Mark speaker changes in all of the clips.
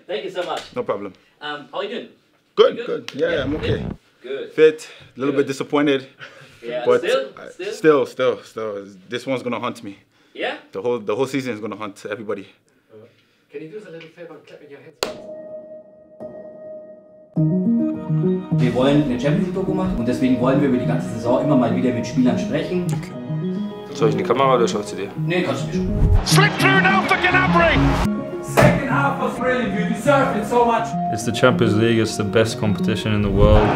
Speaker 1: Thank you so much.
Speaker 2: No problem.
Speaker 1: How are you doing?
Speaker 2: Good. Yeah, I'm okay.
Speaker 1: Good.
Speaker 2: Fit, a little bit disappointed.
Speaker 1: Yeah,
Speaker 2: But
Speaker 1: still?
Speaker 2: Still, this one's gonna haunt me.
Speaker 1: Yeah?
Speaker 2: The whole season is gonna haunt everybody.
Speaker 3: Can you do us a little favor and clap in your hands?
Speaker 4: Wir wollen eine Champions League Doku machen und deswegen wollen wir über die ganze Saison immer mal wieder mit Spielern sprechen.
Speaker 5: Soll ich in die Kamera oder schaust du dir?
Speaker 4: Nee, kannst du mir schon.
Speaker 6: Slip through now for Gnabry.
Speaker 3: Second half was brilliant. You deserved it so much.
Speaker 7: It's the Champions League, it's the best competition in the world.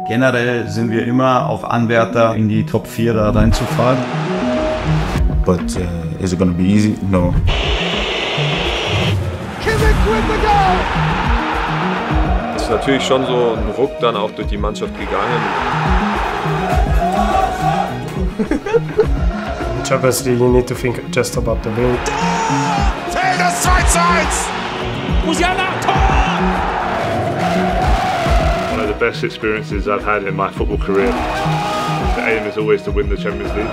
Speaker 8: Generell sind wir immer auch Anwärter, in die Top 4 da reinzufahren.
Speaker 2: But is it gonna be easy? No.
Speaker 9: Es ist natürlich schon so ein Ruck dann auch durch die Mannschaft gegangen.
Speaker 10: Champions League, you need to think just about the win.
Speaker 6: Tell das 2:1. Musiala, Tor!
Speaker 7: One of the best experiences I've had in my football career. The aim is always to win the Champions League.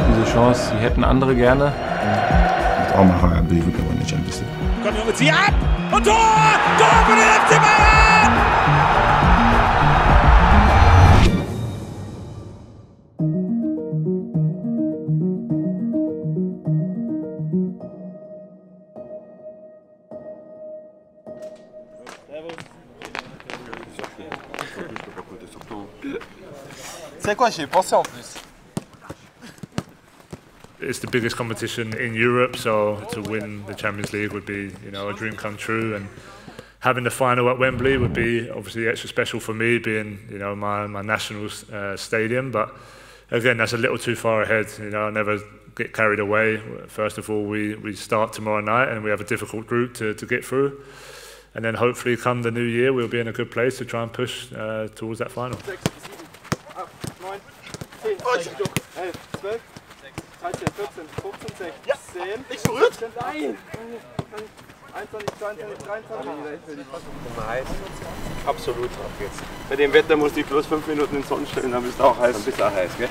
Speaker 10: Diese Chance, die hätten andere gerne.
Speaker 2: With all my heart, I believe we can win the Champions League.
Speaker 6: Komm Junge, zieh ab! Und Tor! Tor für den FC Bayern!
Speaker 3: C'est quoi, j'y ai pensé en plus.
Speaker 7: It's the biggest competition in Europe, so to win the Champions League would be, a dream come true. And having the final at Wembley would be obviously extra special for me, being, my national stadium. But again, that's a little too far ahead. I never get carried away. First of all, we start tomorrow night, and we have a difficult group to get through. And then hopefully, come the new year, we'll be in a good place to try and push towards that final.
Speaker 3: 6, 7, 8, 9, 10, 11, 12, 13, 14, 15, 16, ja. 10. Nicht berührt? Nein! 21, 22, 23.
Speaker 9: Absolut drauf jetzt. Bei dem Wetter musst du dich bloß 5 Minuten in den Sonnen stellen, dann bist du auch heiß. Dann bist du auch heiß, gell?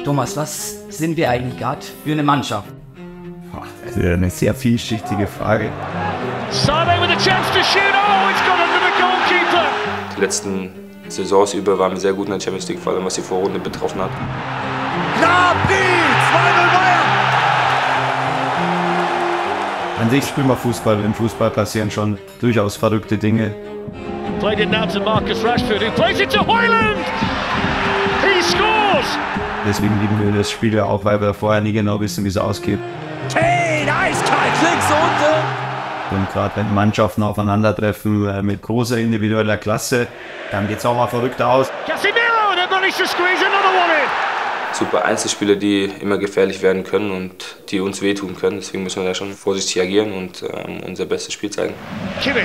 Speaker 4: Thomas, was sind wir eigentlich gerade für eine Mannschaft?
Speaker 8: Das ist eine sehr vielschichtige Frage.
Speaker 6: Sane with a chance to shoot. Oh, it's gone under the goalkeeper.
Speaker 5: Die letzten Saisons über waren wir sehr gut in der Champions League, vor allem was die Vorrunde betroffen hat.
Speaker 6: Gnabry! 2:0 Bayern!
Speaker 8: An sich spielen wir Fußball. Im Fußball passieren schon durchaus verrückte Dinge.
Speaker 6: Played it now to Marcus Rashford, who plays it to Højlund! He scores!
Speaker 8: Deswegen lieben wir das Spiel ja auch, weil wir vorher nie genau wissen, wie es ausgeht.
Speaker 6: Kane, eiskalt, links unten!
Speaker 8: Und gerade wenn Mannschaften aufeinandertreffen mit großer individueller Klasse, dann geht es auch mal verrückt aus.
Speaker 6: Casemiro, they've managed to squeeze another one in!
Speaker 5: Super Einzelspieler, die immer gefährlich werden können und die uns wehtun können. Deswegen müssen wir da schon vorsichtig agieren und unser bestes Spiel zeigen.
Speaker 6: Kimmich.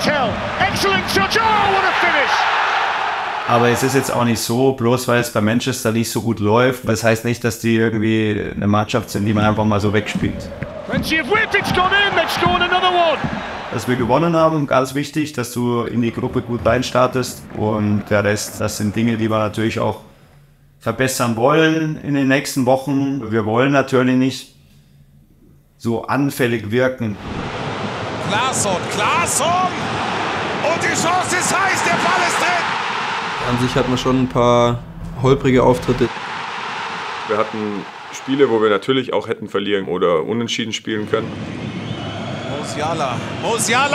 Speaker 6: Tell. Excellent shot. Oh, what a finish!
Speaker 8: Aber es ist jetzt auch nicht so, bloß weil es bei Manchester nicht so gut läuft. Das heißt nicht, dass die irgendwie eine Mannschaft sind, die man einfach mal so wegspielt.
Speaker 6: Plenty of whip, it's gone in, they've scored another one!
Speaker 8: Dass wir gewonnen haben, ganz wichtig, dass du in die Gruppe gut reinstartest. Und der Rest, das sind Dinge, die wir natürlich auch verbessern wollen in den nächsten Wochen. Wir wollen natürlich nicht so anfällig wirken.
Speaker 6: Klaasson! Und die Chance ist heiß, der Ball ist drin!
Speaker 11: An sich hat man schon ein paar holprige Auftritte.
Speaker 9: Wir hatten Spiele, wo wir natürlich auch hätten verlieren oder unentschieden spielen können.
Speaker 6: Musiala! Das 1:1!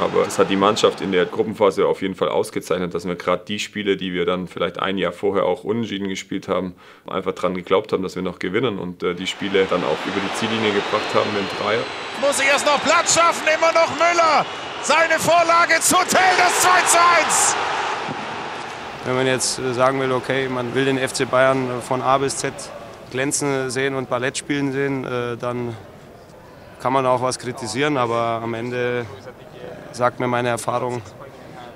Speaker 9: Aber es hat die Mannschaft in der Gruppenphase auf jeden Fall ausgezeichnet, dass wir gerade die Spiele, die wir dann vielleicht ein Jahr vorher auch unentschieden gespielt haben, einfach dran geglaubt haben, dass wir noch gewinnen und die Spiele dann auch über die Ziellinie gebracht haben mit dem Dreier.
Speaker 6: Muss sich erst noch Platz schaffen, immer noch Müller! Seine Vorlage zu Tell, das 2:1!
Speaker 11: Wenn man jetzt sagen will, okay, man will den FC Bayern von A bis Z glänzen sehen und Ballett spielen sehen, dann kann man auch was kritisieren, aber am Ende sagt mir meine Erfahrung,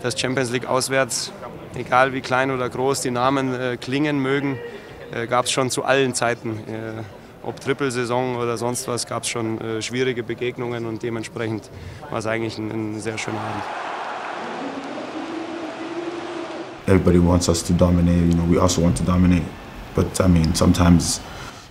Speaker 11: dass Champions League auswärts, egal wie klein oder groß die Namen klingen mögen, gab es schon zu allen Zeiten. Ob Trippelsaison oder sonst was, gab es schon schwierige Begegnungen und dementsprechend war es eigentlich ein sehr schöner Abend.
Speaker 2: everybody wants us to dominate. You know, we also want to dominate. But I mean, sometimes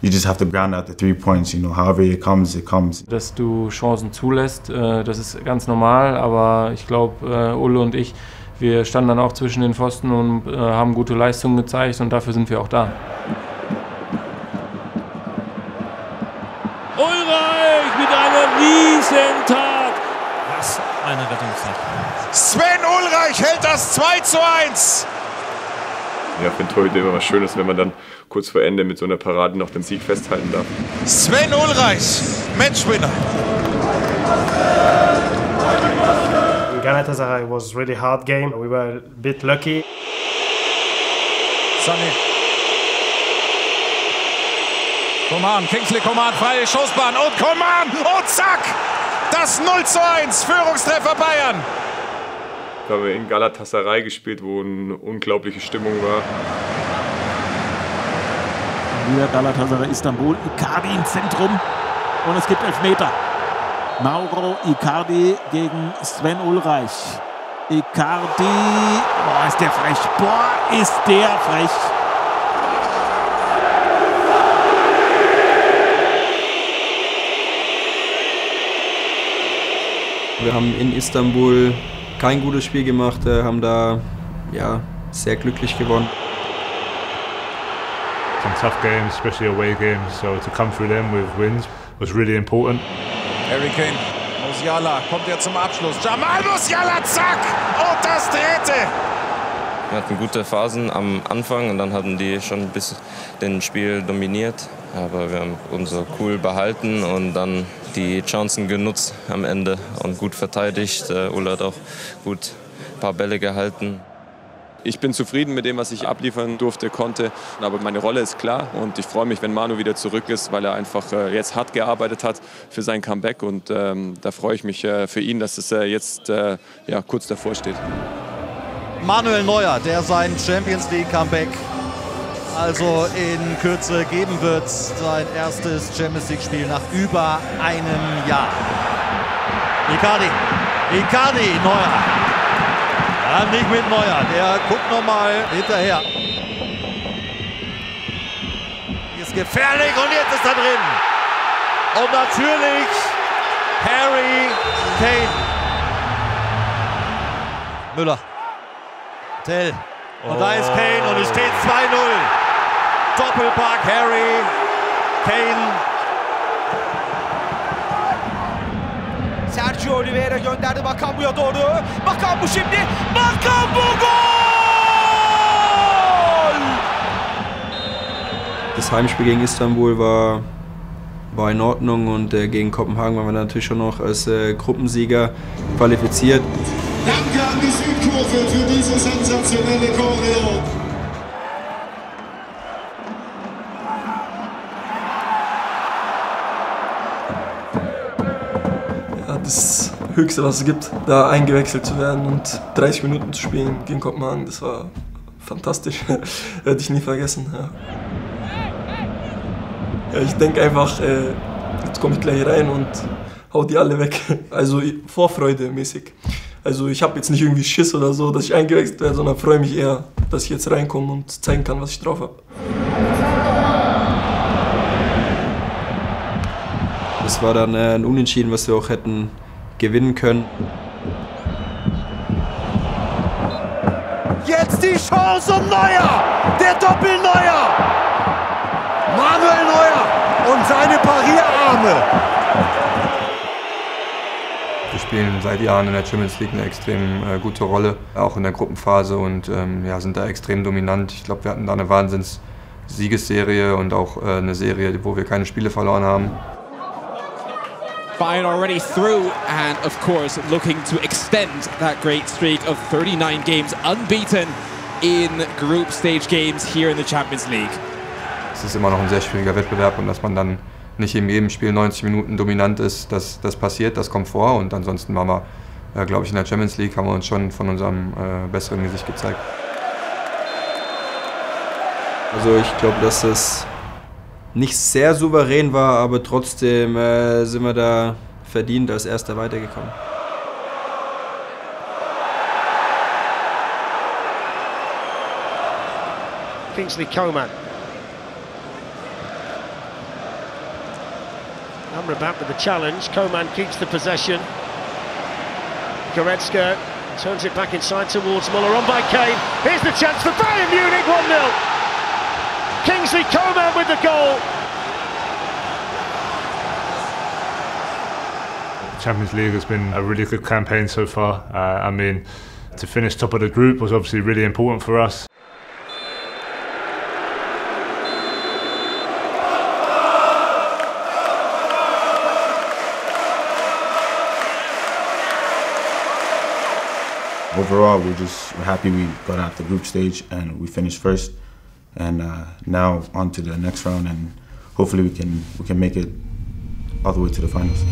Speaker 2: you just have to ground out the 3 points. You know, however it comes, it comes.
Speaker 10: Dass du Chancen zulässt, das ist ganz normal. Aber ich glaube, Ulle und ich, wir standen dann auch zwischen den Pfosten und haben gute Leistungen gezeigt. Und dafür sind wir auch da.
Speaker 12: Ulreich mit einer Riesentat. Was eine Rettungstat.
Speaker 6: Sven Ulreich hält das 2:1.
Speaker 9: Ja, ich finde heute immer was Schönes, wenn man dann kurz vor Ende mit so einer Parade noch den Sieg festhalten darf.
Speaker 6: Sven Ulreich, Matchwinner.
Speaker 10: Galatasaray was a really hard game. We were a bit lucky.
Speaker 6: Sané. Coman, Kingsley Coman, freie Schussbahn und Coman und zack! Das 0:1, Führungstreffer Bayern.
Speaker 9: Da haben wir in Galatasaray gespielt, wo eine unglaubliche Stimmung war.
Speaker 13: Wieder Galatasaray Istanbul, Icardi im Zentrum und es gibt Elfmeter. Mauro Icardi gegen Sven Ulreich. Icardi, boah, ist der frech, boah, ist der frech.
Speaker 14: Wir haben in Istanbul kein gutes Spiel gemacht, haben da ja, sehr glücklich gewonnen.
Speaker 7: Some tough games, especially away games, so to come through them with wins was really important.
Speaker 6: Harry Kane, Musiala kommt jetzt zum Abschluss. Jamal Musiala, zack! Und das dritte!
Speaker 15: Wir hatten gute Phasen am Anfang und dann hatten die schon bis den Spiel dominiert. Aber wir haben unser Cool behalten und dann die Chancen genutzt am Ende und gut verteidigt. Ulle hat auch gut ein paar Bälle gehalten.
Speaker 9: Ich bin zufrieden mit dem, was ich abliefern konnte. Aber meine Rolle ist klar und ich freue mich, wenn Manu wieder zurück ist, weil er einfach jetzt hart gearbeitet hat für sein Comeback. Und da freue ich mich für ihn, dass es jetzt ja, kurz davor steht.
Speaker 16: Manuel Neuer, der sein Champions League Comeback also in Kürze geben wird. Sein erstes Champions League Spiel nach über einem Jahr. Icardi, Neuer. Ja, nicht mit Neuer, der guckt nochmal hinterher. Ist gefährlich und jetzt ist er drin. Und natürlich Harry Kane. Müller. Tell. Und da ist Kane und es steht 2:0. Doppelpack Harry Kane.
Speaker 17: Sergio Oliveira gönderdi Bakambu'ya doğru. Bakambu şimdi. Bakambu gol!
Speaker 14: Das Heimspiel gegen Istanbul war in Ordnung und gegen Kopenhagen waren wir natürlich schon noch als Gruppensieger qualifiziert.
Speaker 18: Danke an die Südkurve für diese sensationelle Choreo.
Speaker 19: Ja, das Höchste, was es gibt, da eingewechselt zu werden und 30 Minuten zu spielen gegen Kopenhagen, das war fantastisch. Werde ich nie vergessen. Ja. Ja, ich denke einfach, jetzt komme ich gleich rein und hau die alle weg. Also Vorfreude mäßig. Also ich habe jetzt nicht irgendwie Schiss oder so, dass ich eingewechselt werde, sondern freue mich eher, dass ich jetzt reinkomme und zeigen kann, was ich drauf habe.
Speaker 14: Das war dann ein Unentschieden, was wir auch hätten gewinnen können.
Speaker 16: Jetzt die Chance und Neuer, der Doppelneuer. Manuel Neuer und seine Parierarme.
Speaker 20: Wir spielen seit Jahren in der Champions League eine extrem gute Rolle, auch in der Gruppenphase und ja, sind da extrem dominant. Ich glaube, wir hatten da eine Wahnsinns-Siegesserie und auch eine Serie, wo wir keine Spiele verloren haben.
Speaker 17: Bayern already through and of course looking to extend that great streak of 39 games unbeaten in group stage games here in the Champions League.
Speaker 20: Es ist immer noch ein sehr schwieriger Wettbewerb und dass man dann nicht in jedem Spiel 90 Minuten dominant ist, das passiert, das kommt vor und ansonsten waren wir, glaube ich, in der Champions League haben wir uns schon von unserem besseren Gesicht gezeigt.
Speaker 14: Also ich glaube, dass es nicht sehr souverän war, aber trotzdem sind wir da verdient als Erster weitergekommen.
Speaker 21: Kingsley Coman. Amrabat with the challenge. Coman keeps the possession. Goretzka turns it back inside towards Muller, on by Kane. Here's the chance for Bayern Munich, 1-0. Kingsley Coman with the goal.
Speaker 7: Champions League has been a really good campaign so far. I mean, to finish top of the group was obviously really important for us.
Speaker 2: Overall, we're happy we got out the group stage and we finished first. And now on to the next round, and hopefully we can make it all the way to the finals.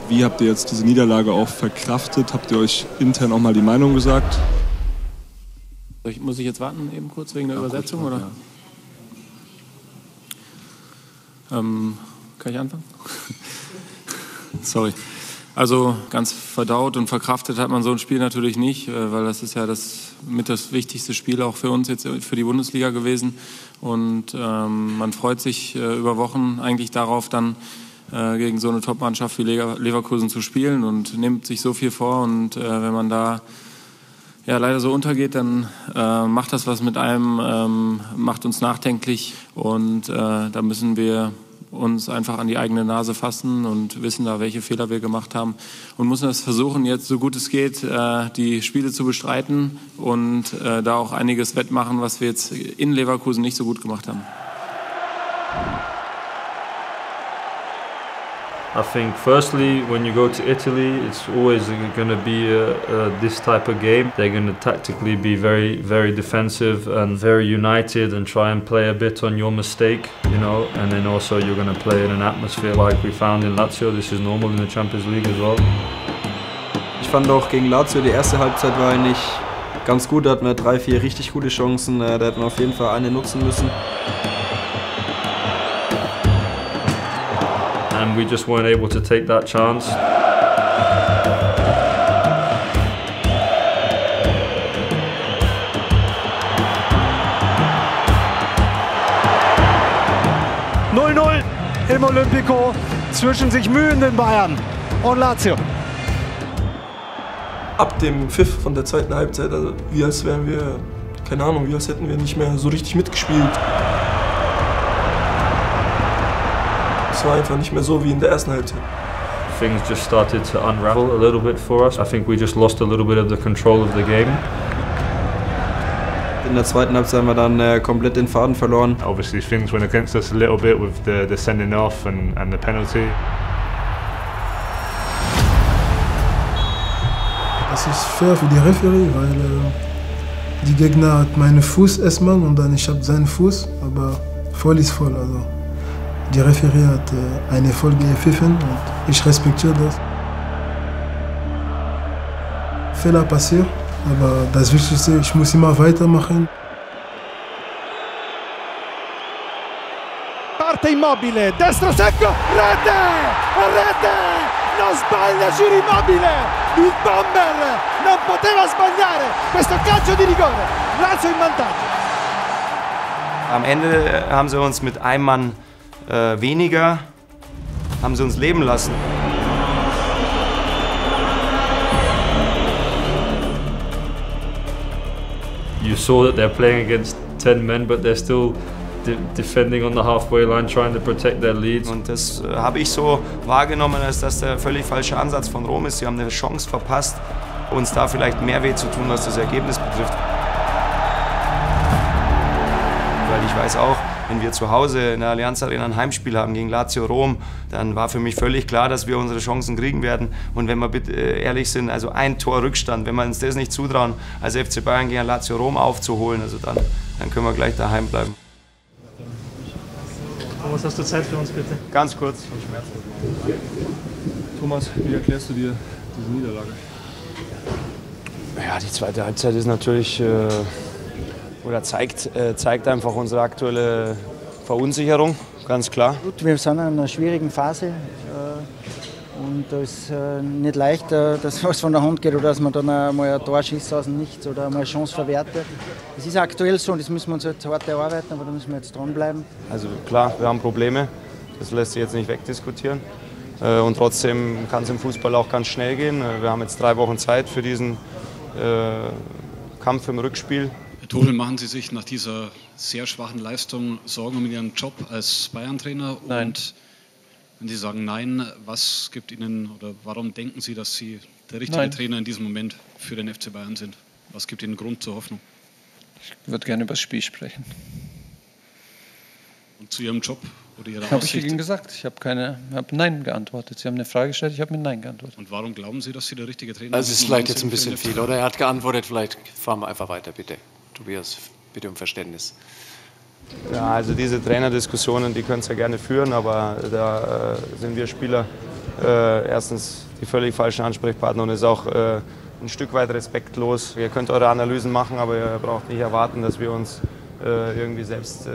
Speaker 22: Wie habt ihr jetzt diese Niederlage auch verkraftet? Habt ihr euch intern auch mal die Meinung gesagt?
Speaker 10: Muss ich jetzt warten eben kurz wegen der Übersetzung? Oder? Ja. Kann ich anfangen? Sorry. Also ganz verdaut und verkraftet hat man so ein Spiel natürlich nicht, weil das ist ja das wichtigste Spiel auch für uns jetzt für die Bundesliga gewesen. Und man freut sich über Wochen eigentlich darauf, dann gegen so eine Top-Mannschaft wie Leverkusen zu spielen und nimmt sich so viel vor. Und wenn man da ja leider so untergeht, dann macht das was mit einem, macht uns nachdenklich. Und da müssen wir uns einfach an die eigene Nase fassen und wissen da, welche Fehler wir gemacht haben. Und müssen das versuchen, jetzt so gut es geht, die Spiele zu bestreiten und da auch einiges wettmachen, was wir jetzt in Leverkusen nicht so gut gemacht haben.
Speaker 23: I think firstly, when you go to Italy, it's always going to be this type of game. They're going to tactically be very, very defensive and very united and try and play a bit on your mistake, you know, and then also you're going to play in an atmosphere like we found in Lazio. This is normal in the Champions League as well.
Speaker 14: Ich fand auch gegen Lazio, die erste Halbzeit war eigentlich ganz gut, da hatten wir 3, 4 richtig gute Chancen, da hätten wir auf jeden Fall eine nutzen müssen.
Speaker 23: And we just weren't able to take that chance.
Speaker 24: Im Olympico zwischen sich mühenden Bayern und Lazio.
Speaker 19: Ab dem Pfiff von der zweiten Halbzeit, also wie als wären wir, keine Ahnung, wie als hätten wir nicht mehr so richtig mitgespielt. Es war einfach nicht mehr so wie in der ersten Halbzeit.
Speaker 23: Things just started to unravel a little bit for us. I think we just lost a little bit of the control of the game.
Speaker 14: In der zweiten Halbzeit haben wir dann komplett den Faden verloren.
Speaker 7: Obviously things went against us a little bit with the sending off and the penalty.
Speaker 25: Das ist fair für die Referee, weil die Gegner hat meinen Fuß erstmal und dann ich habe seinen Fuß, aber voll ist voll. Also die Referee hat eine Folge gepfiffen und ich respektiere das. Fehler passiert, aber das Wichtigste, ich muss immer weitermachen.
Speaker 24: Parte Immobile, destro secco, rete! Rete! Non sbaglia Ciro Immobile! Il bomber non poteva sbagliare questo calcio di rigore. Lazio in vantaggio.
Speaker 8: Am Ende haben sie uns mit einem Mann weniger, haben sie uns leben lassen.
Speaker 23: You saw that they're playing against 10 men, but they're still defending on the halfway line, trying to protect their leads.
Speaker 8: Und das habe ich so wahrgenommen, als dass der völlig falsche Ansatz von Rom ist. Sie haben eine Chance verpasst, uns da vielleicht mehr weh zu tun, was das Ergebnis betrifft. ich weiß auch, wenn wir zu Hause in der Allianz Arena ein Heimspiel haben gegen Lazio Rom, dann war für mich völlig klar, dass wir unsere Chancen kriegen werden. Und wenn wir bitte ehrlich sind, also ein Tor Rückstand, wenn wir uns das nicht zutrauen, als FC Bayern gegen Lazio Rom aufzuholen, also dann können wir gleich daheim bleiben.
Speaker 1: Thomas, hast du Zeit für uns, bitte?
Speaker 8: Ganz kurz.
Speaker 22: Thomas, wie erklärst du dir diese Niederlage?
Speaker 8: Ja, die zweite Halbzeit ist natürlich, oder zeigt einfach unsere aktuelle Verunsicherung, ganz klar.
Speaker 3: Gut, wir sind in einer schwierigen Phase und da ist nicht leicht, dass was von der Hand geht oder dass man dann einmal ein Tor schießt aus dem Nichts oder mal eine Chance verwertet. Es ist aktuell so und das müssen wir uns jetzt hart erarbeiten, aber da müssen wir jetzt dranbleiben. Also klar, wir haben Probleme, das lässt sich jetzt nicht wegdiskutieren. Und trotzdem kann es im Fußball auch ganz schnell gehen. Wir haben jetzt 3 Wochen Zeit für diesen Kampf im Rückspiel.
Speaker 4: Herr Tuchel, machen Sie sich nach dieser sehr schwachen Leistung Sorgen um Ihren Job als Bayern-Trainer?
Speaker 1: Nein.
Speaker 4: Und wenn Sie sagen nein, was gibt Ihnen oder warum denken Sie, dass Sie der richtige Trainer in diesem Moment für den FC Bayern sind? Was gibt Ihnen Grund zur Hoffnung?
Speaker 1: Ich würde gerne über das Spiel sprechen.
Speaker 4: Und zu Ihrem Job oder Ihrer
Speaker 1: Habe
Speaker 4: Aussicht?
Speaker 1: ich Ihnen gesagt. Ich habe Nein geantwortet. Sie haben eine Frage gestellt, ich habe mit Nein geantwortet.
Speaker 4: Und warum glauben Sie, dass Sie der richtige Trainer sind?
Speaker 5: Also es ist vielleicht jetzt ein bisschen viel, oder? Er hat geantwortet, vielleicht fahren wir einfach weiter, bitte. Tobias, bitte um Verständnis.
Speaker 8: Ja, also diese Trainerdiskussionen, die können es ja gerne führen, aber da sind wir Spieler erstens die völlig falschen Ansprechpartner und ist auch ein Stück weit respektlos. Ihr könnt eure Analysen machen, aber ihr braucht nicht erwarten, dass wir uns irgendwie selbst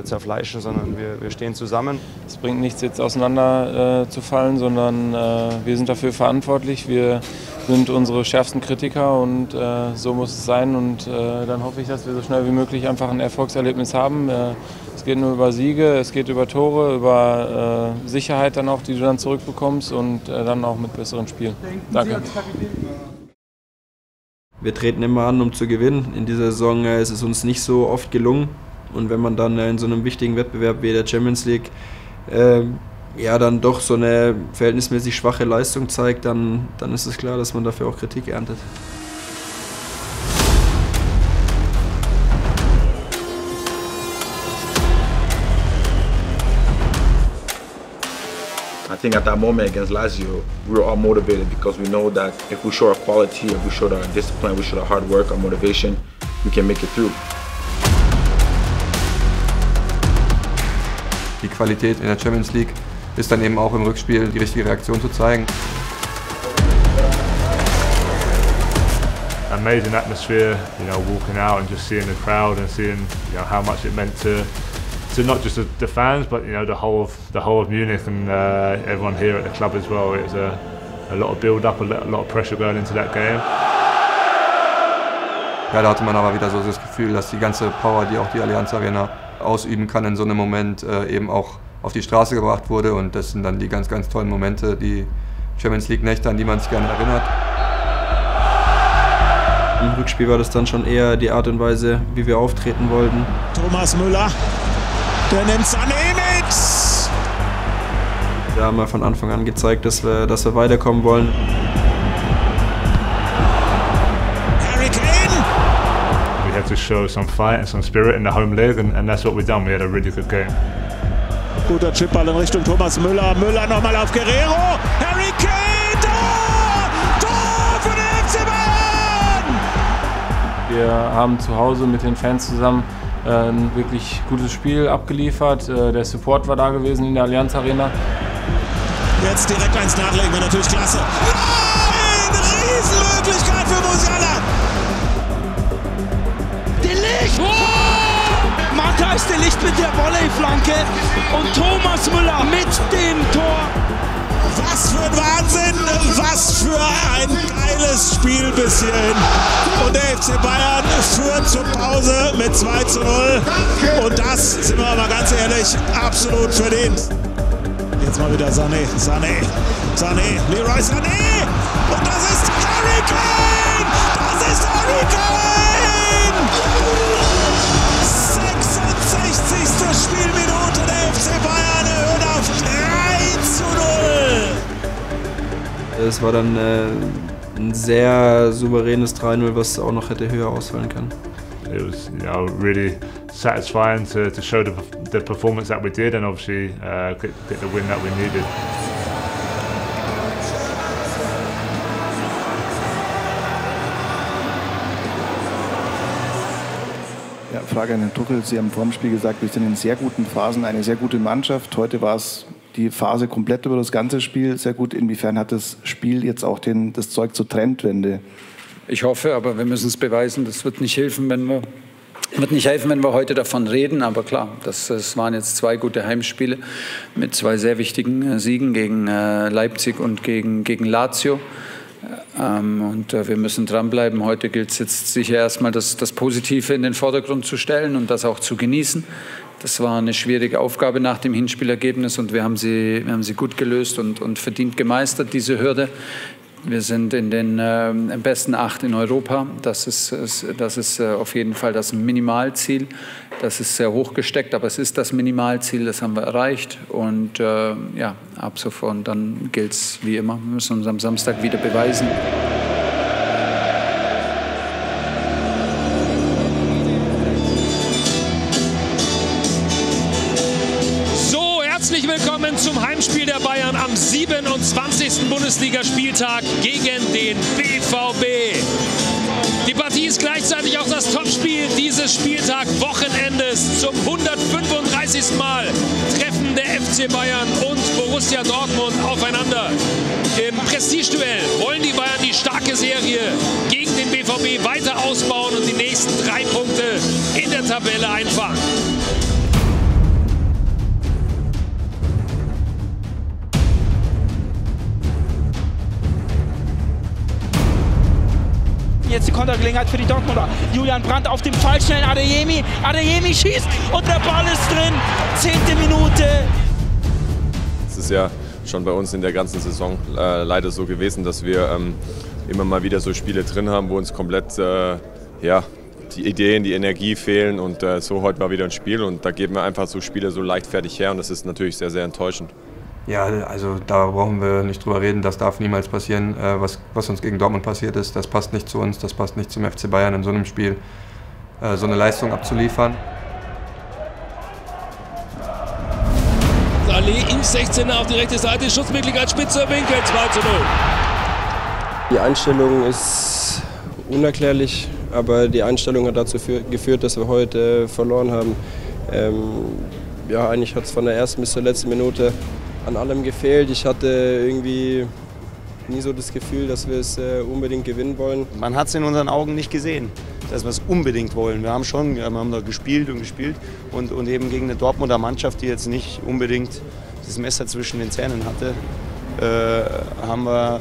Speaker 8: zerfleischen, sondern wir stehen zusammen.
Speaker 10: Es bringt nichts, jetzt auseinander zu fallen, sondern wir sind dafür verantwortlich. Wir sind unsere schärfsten Kritiker und so muss es sein. Und dann hoffe ich, dass wir so schnell wie möglich einfach ein Erfolgserlebnis haben. Es geht nur über Siege, es geht über Tore, über Sicherheit dann auch, die du dann zurückbekommst und dann auch mit besseren Spielen. Danke.
Speaker 14: Wir treten immer an, um zu gewinnen. In dieser Saison ist es uns nicht so oft gelungen. Und wenn man dann in so einem wichtigen Wettbewerb wie der Champions League dann doch so eine verhältnismäßig schwache Leistung zeigt, dann ist es klar, dass man dafür auch Kritik erntet.
Speaker 2: I think at that moment against Lazio, we were all motivated because we know that if we show our quality, if we show our discipline, we show our hard work, our motivation, we can make it through.
Speaker 20: Die Qualität in der Champions League ist dann eben auch im Rückspiel die richtige Reaktion zu zeigen.
Speaker 7: Amazing atmosphere, walking out and just seeing the crowd and seeing, how much it meant to not just the fans, but the whole of Munich and everyone here at the club as well. It was a lot of build-up, a lot of pressure going into that game.
Speaker 20: Ja, da hatte man aber wieder so das Gefühl, dass die ganze Power, die auch die Allianz Arena ausüben kann, in so einem Moment eben auch auf die Straße gebracht wurde. Und das sind dann die ganz, ganz tollen Momente, die Champions League Nächte, an die man sich gerne erinnert.
Speaker 14: Im Rückspiel war das dann schon eher die Art und Weise, wie wir auftreten wollten.
Speaker 24: Thomas Müller, der nimmt Sané mit!
Speaker 14: Da haben wir von Anfang an gezeigt, dass wir weiterkommen wollen.
Speaker 24: Harry Kane!
Speaker 7: We had to show some fight and some spirit in the home leg and that's what we done. We had a really good game.
Speaker 24: Guter Chipball in Richtung Thomas Müller. Müller nochmal auf Guerrero. Harry Kane! Tor! Tor für den FC Bayern!
Speaker 10: Wir haben zu Hause mit den Fans zusammen ein wirklich gutes Spiel abgeliefert. Der Support war da gewesen in der Allianz Arena.
Speaker 24: Jetzt direkt eins nachlegen, wäre natürlich klasse. Nein! Riesenmöglichkeit für Musiala!
Speaker 11: De Ligt! Oh! Matthijs de Ligt mit der Volleyflanke und Thomas Müller mit dem Tor.
Speaker 24: Was für ein Wahnsinn! Was für ein geiles Spiel bis hierhin! Und der FC Bayern führt zur Pause mit 2:0. Und das, sind wir aber ganz ehrlich, absolut verdient. Jetzt mal wieder Sané, Leroy Sané! Und das ist Harry Kane! Das ist Harry Kane! 66. Spielminute, der FC Bayern erhöht auf 3:0.
Speaker 14: Es war dann ein sehr souveränes 3:0, was auch noch hätte höher ausfallen können.
Speaker 7: it was really satisfying to show the performance that we did, and obviously get the win that we needed.
Speaker 6: Ja, Frage an Herrn Tuchel. Sie haben vor dem Spiel gesagt, wir sind in sehr guten Phasen, eine sehr gute Mannschaft. Heute war es die Phase komplett über das ganze Spiel sehr gut. Inwiefern hat das Spiel jetzt auch das Zeug zur Trendwende?
Speaker 9: Ich hoffe, aber wir müssen es beweisen. Das wird nicht helfen, wenn wir heute davon reden. Aber klar, das waren jetzt 2 gute Heimspiele mit 2 sehr wichtigen Siegen gegen Leipzig und gegen Lazio. Und wir müssen dranbleiben. Heute gilt es jetzt sicher erstmal, das Positive in den Vordergrund zu stellen und das auch zu genießen. Das war eine schwierige Aufgabe nach dem Hinspielergebnis und wir haben sie gut gelöst und verdient gemeistert, diese Hürde. Wir sind in den besten 8 in Europa. Das ist auf jeden Fall das Minimalziel. Das ist sehr hoch gesteckt, aber es ist das Minimalziel, das haben wir erreicht. Und ab sofort dann gilt es wie immer. Wir müssen uns am Samstag wieder beweisen.
Speaker 12: Herzlich willkommen zum Heimspiel der Bayern am 27. Bundesligaspieltag gegen den BVB. Die Partie ist gleichzeitig auch das Topspiel dieses Spieltag Wochenendes. Zum 135. Mal treffen der FC Bayern und Borussia Dortmund aufeinander. Im Prestigeduell wollen die Bayern die starke Serie gegen den BVB weiter ausbauen und die nächsten 3 Punkte in der Tabelle einfahren.
Speaker 11: Jetzt die Kontergelegenheit für die Dortmunder. Julian Brandt auf dem Fallschnellen. Adeyemi. Adeyemi schießt und der Ball ist drin. 10. Minute.
Speaker 13: Es ist ja schon bei uns in der ganzen Saison leider so gewesen, dass wir immer mal wieder so Spiele drin haben, wo uns komplett die Ideen, die Energie fehlen. Und so heute mal wieder ein Spiel. Und da geben wir einfach so Spiele so leichtfertig her. Und das ist natürlich sehr, sehr enttäuschend.
Speaker 20: Ja, also da brauchen wir nicht drüber reden, das darf niemals passieren. Was uns gegen Dortmund passiert ist, das passt nicht zu uns, das passt nicht zum FC Bayern in so einem Spiel, so eine Leistung abzuliefern.
Speaker 12: Allee im 16er auf die rechte Seite, Schussmöglichkeit, spitzer Winkel, 2:0.
Speaker 14: Die Einstellung ist unerklärlich, aber die Einstellung hat dazu geführt, dass wir heute verloren haben. Eigentlich hat es von der ersten bis zur letzten Minute an allem gefehlt. Ich hatte irgendwie nie so das Gefühl, dass wir es unbedingt gewinnen wollen.
Speaker 15: Man hat es in unseren Augen nicht gesehen, dass wir es unbedingt wollen. Wir haben da gespielt und eben gegen eine Dortmunder Mannschaft, die jetzt nicht unbedingt das Messer zwischen den Zähnen hatte, haben wir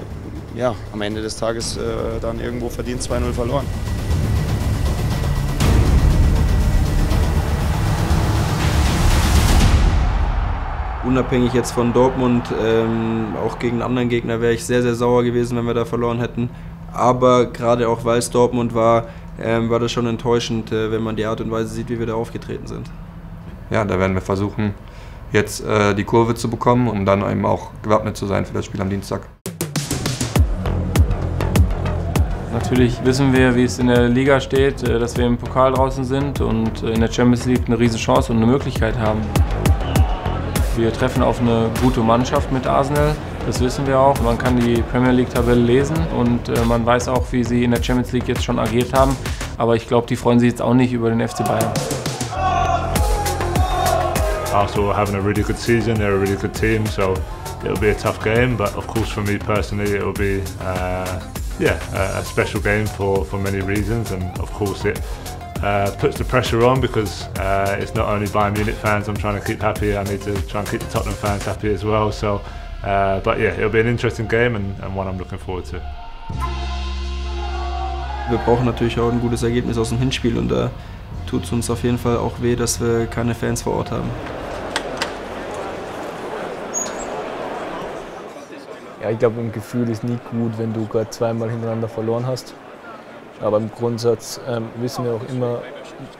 Speaker 15: am Ende des Tages dann irgendwo verdient 2:0 verloren.
Speaker 14: Unabhängig jetzt von Dortmund, auch gegen einen anderen Gegner wäre ich sehr, sehr sauer gewesen, wenn wir da verloren hätten. Aber gerade auch weil es Dortmund war, war das schon enttäuschend, wenn man die Art und Weise sieht, wie wir da aufgetreten sind.
Speaker 20: Ja, da werden wir versuchen, jetzt die Kurve zu bekommen, um dann eben auch gewappnet zu sein für das Spiel am Dienstag.
Speaker 10: Natürlich wissen wir, wie es in der Liga steht, dass wir im Pokal draußen sind und in der Champions League eine riesen Chance und eine Möglichkeit haben. Wir treffen auf eine gute Mannschaft mit Arsenal, das wissen wir auch. Man kann die Premier League-Tabelle lesen und man weiß auch, wie sie in der Champions League jetzt schon agiert haben. Aber ich glaube, die freuen sich jetzt auch nicht über den FC Bayern.
Speaker 7: Arsenal are having a really good season, they're a really good team, so it'll be a tough game, but of course for me personally it'll be a special game for many reasons, and of course it puts the pressure on because it's not only Bayern Munich fans I'm trying to keep happy, I need to try and keep the Tottenham fans happy as well. So, but yeah, it'll be an interesting game and one I'm looking forward to.
Speaker 14: Wir brauchen natürlich auch ein gutes Ergebnis aus dem Hinspiel und da tut es uns auf jeden Fall auch weh, dass wir keine Fans vor Ort haben.
Speaker 26: Ja, ich glaube, ein Gefühl ist nie gut, wenn du gerade zweimal hintereinander verloren hast. Aber im Grundsatz wissen wir auch immer,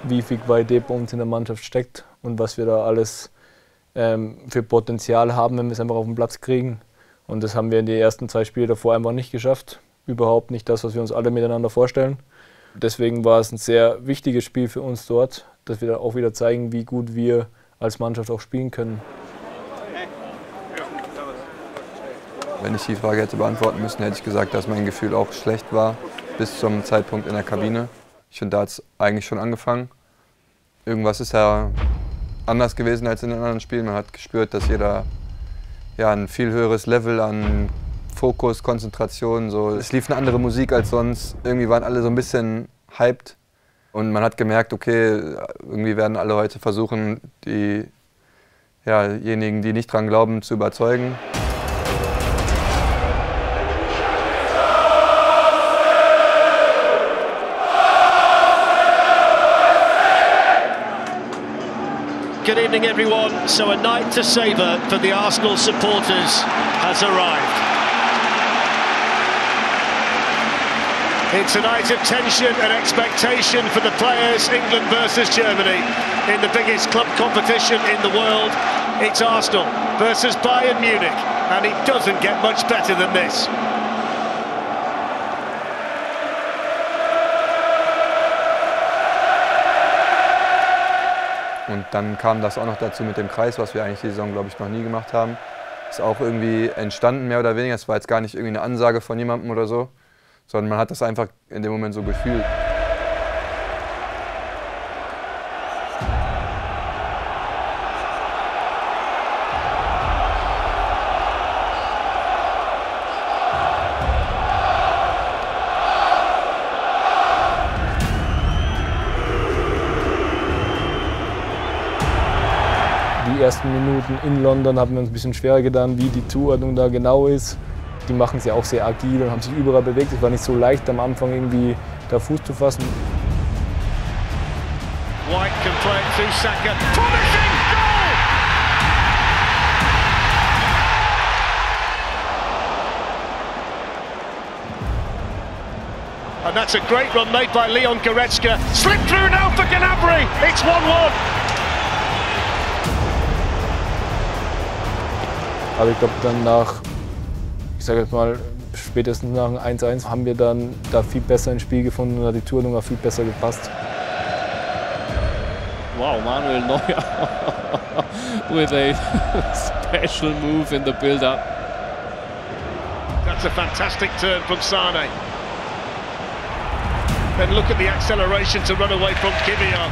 Speaker 26: wie viel Qualität bei uns in der Mannschaft steckt und was wir da alles für Potenzial haben, wenn wir es einfach auf den Platz kriegen. Und das haben wir in den ersten 2 Spielen davor einfach nicht geschafft. Überhaupt nicht das, was wir uns alle miteinander vorstellen. Deswegen war es ein sehr wichtiges Spiel für uns dort, dass wir dann auch wieder zeigen, wie gut wir als Mannschaft auch spielen können.
Speaker 20: Wenn ich die Frage hätte beantworten müssen, hätte ich gesagt, dass mein Gefühl auch schlecht war bis zum Zeitpunkt in der Kabine. Ich finde, da hat es eigentlich schon angefangen. Irgendwas ist ja anders gewesen als in den anderen Spielen. Man hat gespürt, dass jeder ein viel höheres Level an Fokus, Konzentration, so. Es lief eine andere Musik als sonst. Irgendwie waren alle so ein bisschen hyped. Und man hat gemerkt, okay, irgendwie werden alle heute versuchen, diejenigen, die nicht dran glauben, zu überzeugen.
Speaker 16: Good evening, everyone. So a night to savour for the Arsenal supporters has arrived. It's a night of tension and expectation for the players, England versus Germany, in the biggest club competition in the world. It's Arsenal versus Bayern Munich, and it doesn't get much better than this.
Speaker 20: Und dann kam das auch noch dazu mit dem Kreis, was wir eigentlich die Saison, glaube ich, noch nie gemacht haben. Ist auch irgendwie entstanden, mehr oder weniger. Es war jetzt gar nicht irgendwie eine Ansage von jemandem oder so, sondern man hat das einfach in dem Moment so gefühlt.
Speaker 26: Die ersten Minuten in London haben wir uns ein bisschen schwerer getan, wie die Zuordnung da genau ist. Die machen es ja auch sehr agil und haben sich überall bewegt. Es war nicht so leicht am Anfang irgendwie da Fuß zu fassen.
Speaker 16: White can play it to Saka. Promising goal! And that's a great run made by Leon Goretzka. Slip through now for Gnabry. It's 1-1.
Speaker 26: Aber ich glaube, dann ich sage jetzt mal, spätestens nach dem 1-1 haben wir dann da viel besser ins Spiel gefunden und hat die Zuordnung auch viel besser gepasst.
Speaker 12: Wow, Manuel Neuer with a special move in the build-up.
Speaker 16: That's a fantastic turn from Sane. Then look at the acceleration to run away from Kivior.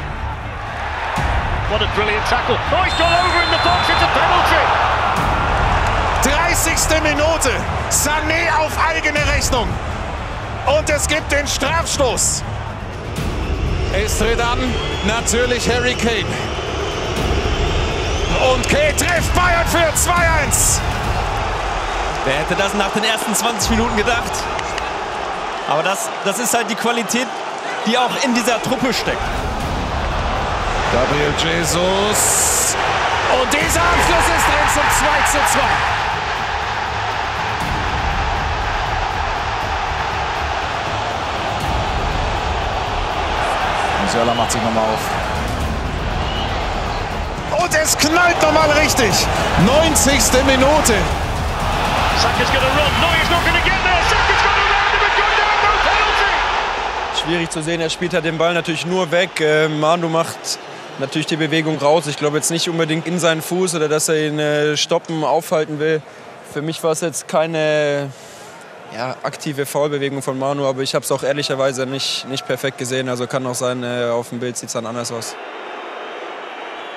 Speaker 16: What a brilliant tackle. Oh, he's gone over in the box, it's a penalty.
Speaker 24: 30. Minute, Sané auf eigene Rechnung und es gibt den Strafstoß. Es tritt an, natürlich Harry Kane. Und Kane trifft Bayern für 2-1.
Speaker 17: Wer hätte das nach den ersten 20 Minuten gedacht? Aber das ist halt die Qualität, die auch in dieser Truppe steckt.
Speaker 24: Gabriel Jesus. Und dieser Abschluss ist drin zum 2:2. Musiala macht sich nochmal auf. Und es knallt nochmal richtig. 90. Minute.
Speaker 16: Saka's gonna run. No, he's not gonna get there. Saka's gonna run him and go down. No penalty.
Speaker 14: Schwierig zu sehen, er spielt halt den Ball natürlich nur weg. Manu macht natürlich die Bewegung raus. Ich glaube jetzt nicht unbedingt in seinen Fuß oder dass er ihn stoppen, aufhalten will. Für mich war es jetzt keine aktive Foulbewegung von Manu, aber ich habe es auch ehrlicherweise nicht perfekt gesehen. Also kann auch sein, auf dem Bild sieht es dann anders aus.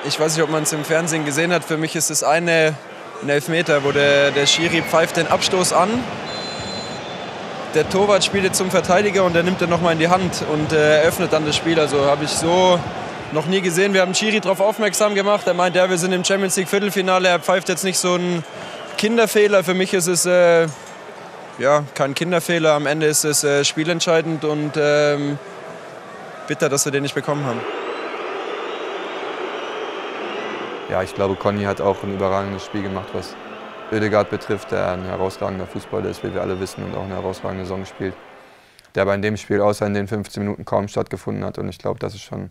Speaker 14: Ich weiß nicht, ob man es im Fernsehen gesehen hat. Für mich ist es ein Elfmeter, wo der Schiri pfeift den Abstoß an. Der Torwart spielt zum Verteidiger und der nimmt den nochmal in die Hand und eröffnet dann das Spiel. Also habe ich so noch nie gesehen. Wir haben Schiri darauf aufmerksam gemacht. Er meint, wir sind im Champions League Viertelfinale. Er pfeift jetzt nicht so einen Kinderfehler. Für mich ist es kein Kinderfehler. Am Ende ist es spielentscheidend und bitter, dass wir den nicht bekommen haben.
Speaker 20: Ja, ich glaube, Conny hat auch ein überragendes Spiel gemacht, was Ødegaard betrifft, der ein herausragender Fußballer ist, wie wir alle wissen, und auch eine herausragende Saison spielt. Der aber in dem Spiel außer in den 15 Minuten kaum stattgefunden hat. Und ich glaube, das ist schon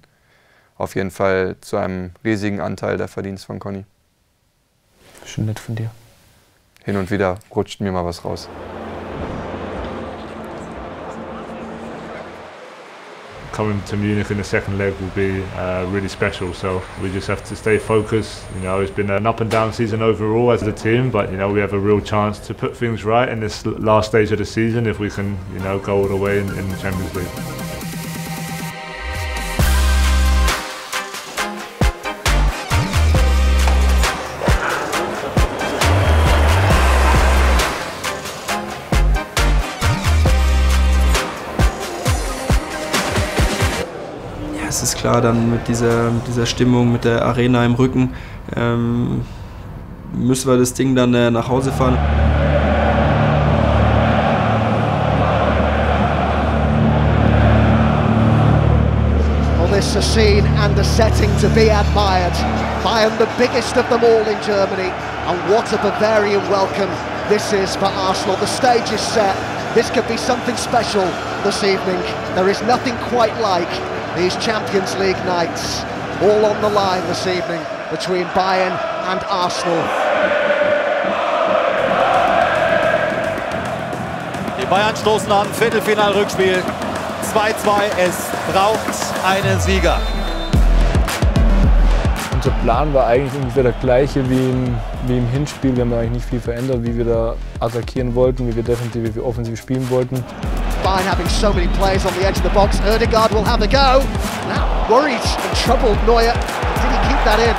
Speaker 20: auf jeden Fall zu einem riesigen Anteil der Verdienst von Conny.
Speaker 26: Schon nett von dir.
Speaker 20: Hin und wieder rutscht mir mal was raus.
Speaker 7: coming to Munich in the second leg will be really special. So we just have to stay focused. You know, it's been an up and down season overall as a team, but you know, we have a real chance to put things right in this last stage of the season if we can, you know, go all the way in the Champions League.
Speaker 14: Es ist klar, dann mit dieser Stimmung, mit der Arena im Rücken, müssen wir das Ding dann nach Hause fahren.
Speaker 18: Well, this is a scene and a setting to be admired. Bayern, the biggest of them all in Germany, and what a Bavarian welcome this is for Arsenal. The stage is set. This could be something special this evening. There is nothing quite like these Champions League nights, all on the line this evening between Bayern and Arsenal.
Speaker 19: Die Bayern stoßen an, Viertelfinal-Rückspiel 2-2, es braucht einen Sieger.
Speaker 26: Unser Plan war eigentlich ungefähr der gleiche wie im Hinspiel. Wir haben eigentlich nicht viel verändert, wie wir da attackieren wollten, wie wir defensiv, wie wir offensiv spielen wollten.
Speaker 18: Bayern having so many players on the edge of the box. Ødegaard will have a go. Now worried and troubled Neuer. Did he keep that in?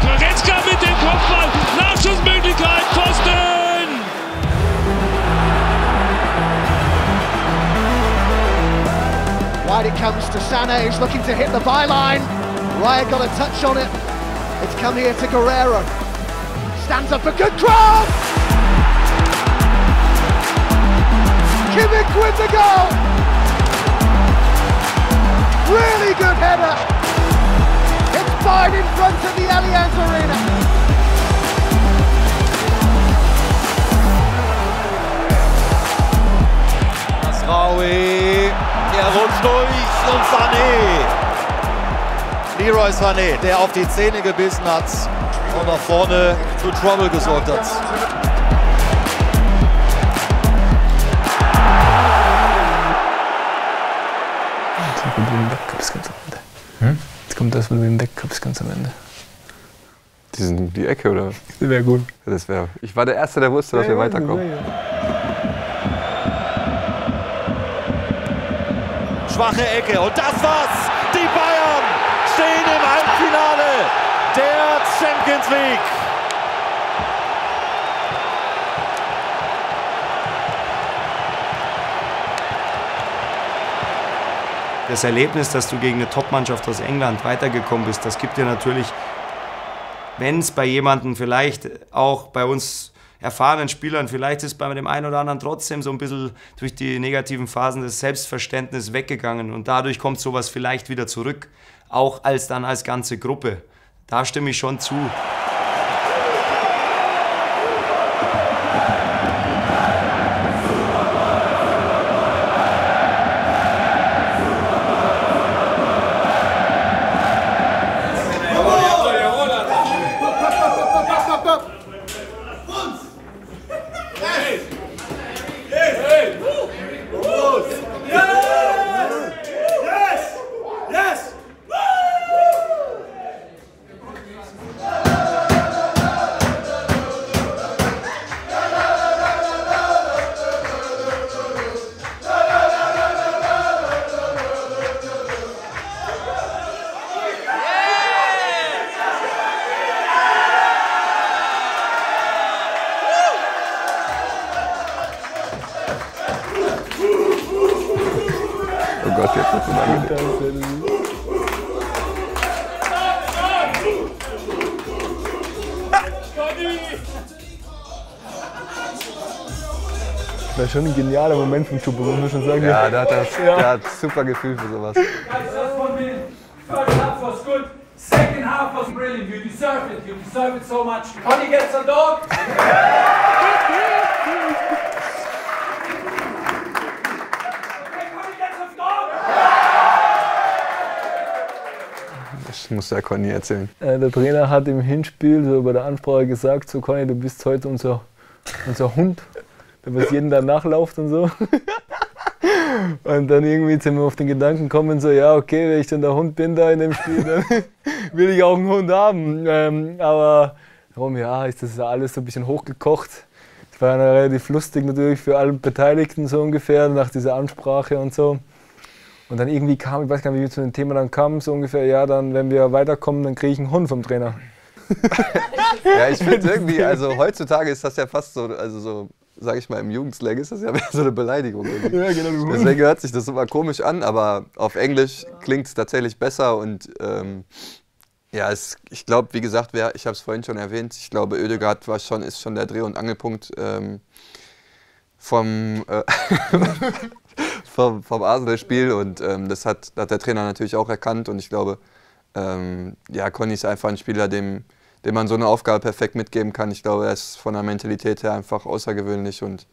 Speaker 12: Goretzka mit dem Kopfball. Nachschussmöglichkeit. Pfosten!
Speaker 18: Wide it comes to Sané, who's looking to hit the byline. Raya got a touch on it. It's come here to Guerrero. Stands up a good cross! Kimmich with the goal! Really good header! It's fine in front of the Allianz Arena.
Speaker 19: Masraoui, der rutscht durch und Sané. Leroy Sané, der auf die Zähne gebissen hat und nach vorne für Trouble gesorgt hat.
Speaker 26: Jetzt kommt das, wo du ihn wegkommst ganz am Ende.
Speaker 20: Die Ecke, oder?
Speaker 26: Das wäre gut.
Speaker 20: Das wäre. Ich war der Erste, der wusste, dass wir weiterkommen.
Speaker 19: Schwache Ecke und das war's! Die Bayern stehen im Halbfinale der Champions League.
Speaker 15: Das Erlebnis, dass du gegen eine Top-Mannschaft aus England weitergekommen bist, das gibt dir natürlich, wenn es bei jemandem vielleicht auch bei uns erfahrenen Spielern, vielleicht ist bei dem einen oder anderen trotzdem so ein bisschen durch die negativen Phasen das Selbstverständnis weggegangen und dadurch kommt sowas vielleicht wieder zurück, auch als ganze Gruppe. Da stimme ich schon zu.
Speaker 20: Oh Gott, jetzt ist es unangenehm.
Speaker 26: Das war schon ein genialer Moment vom Chupo, muss man schon sagen.
Speaker 20: Ja, der hat super Gefühl für sowas.
Speaker 21: First half was good, second half was brilliant. You deserve it so much. Conny gets a dog.
Speaker 20: Das muss der Conny erzählen.
Speaker 26: Der Trainer hat im Hinspiel so bei der Ansprache gesagt, so Conny, du bist heute unser Hund, der was jeden Tag nachläuft und so. Und dann irgendwie sind wir auf den Gedanken gekommen, so, ja, okay, wenn ich dann der Hund bin da in dem Spiel, dann will ich auch einen Hund haben. Aber darum, ja, ist das alles so ein bisschen hochgekocht. Es war ja relativ lustig natürlich für alle Beteiligten so ungefähr, nach dieser Ansprache und so. Und dann irgendwie kam, ich weiß gar nicht, wie wir zu dem Thema dann kamen, so ungefähr, ja, dann, wenn wir weiterkommen, dann kriege ich einen Hund vom Trainer.
Speaker 20: Ja, ich finde irgendwie, also heutzutage ist das ja fast so, also so, sag ich mal, im Jugendslang ist das ja so eine Beleidigung irgendwie. Ja, genau. Deswegen hört sich das immer komisch an, aber auf Englisch klingt es tatsächlich besser und ja, ich glaube, wie gesagt, ich habe es vorhin schon erwähnt, ich glaube, Ødegaard ist schon der Dreh- und Angelpunkt vom Arsenal-Spiel und das hat der Trainer natürlich auch erkannt und ich glaube, ja, Conny ist einfach ein Spieler, dem man so eine Aufgabe perfekt mitgeben kann. Ich glaube, er ist von der Mentalität her einfach außergewöhnlich und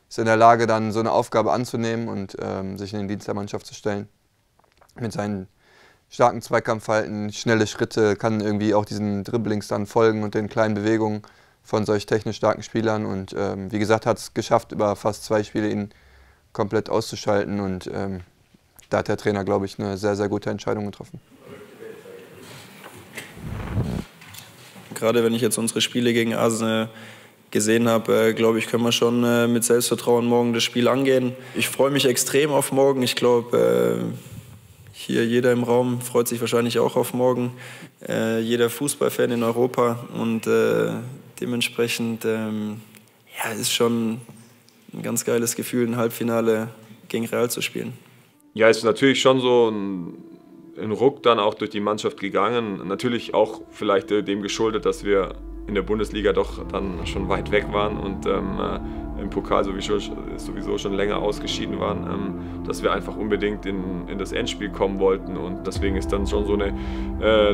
Speaker 20: ist in der Lage, dann so eine Aufgabe anzunehmen und sich in den Dienst der Mannschaft zu stellen. Mit seinen starken Zweikampfverhalten, schnelle Schritte, kann irgendwie auch diesen Dribblings dann folgen und den kleinen Bewegungen von solch technisch starken Spielern. Und wie gesagt, hat es geschafft, über fast 2 Spiele ihn komplett auszuschalten. Und da hat der Trainer, glaube ich, eine sehr, sehr gute Entscheidung getroffen.
Speaker 14: Gerade wenn ich jetzt unsere Spiele gegen Arsenal gesehen habe, glaube ich, können wir schon mit Selbstvertrauen morgen das Spiel angehen. Ich freue mich extrem auf morgen. Ich glaube, hier jeder im Raum freut sich wahrscheinlich auch auf morgen. Jeder Fußballfan in Europa. Und dementsprechend ja, ist schon ein ganz geiles Gefühl, ein Halbfinale gegen Real zu spielen.
Speaker 13: Ja, es ist natürlich schon so ein Ruck dann auch durch die Mannschaft gegangen. Natürlich auch vielleicht dem geschuldet, dass wir in der Bundesliga doch dann schon weit weg waren und im Pokal sowieso schon länger ausgeschieden waren, dass wir einfach unbedingt in das Endspiel kommen wollten und deswegen ist dann schon so eine